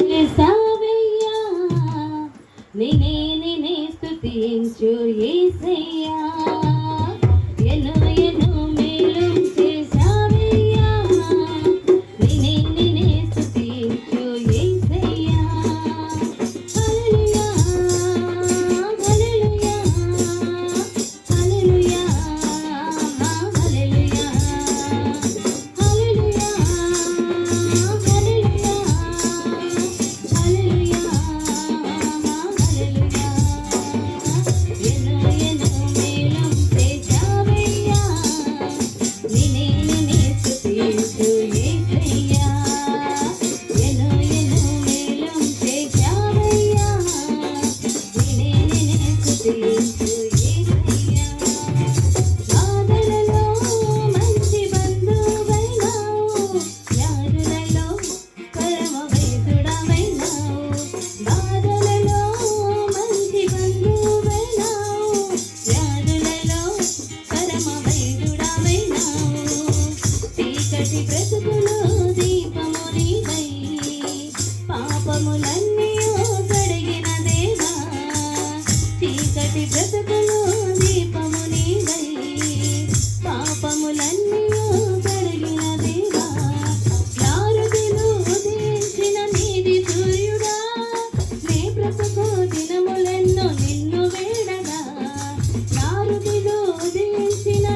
చేసావయ్యా నిన్నే స్తుతించు యేసయ్యా ఎన్నో ఎన్నో మేలు చేసావయ్యా నిన్నే స్తుతించు యేసయ్యా హల్లెలూయా హల్లెలూయా హల్లెలూయా హల్లెలూయా పాపములన్నీ కడిగిన దేవా చీకటి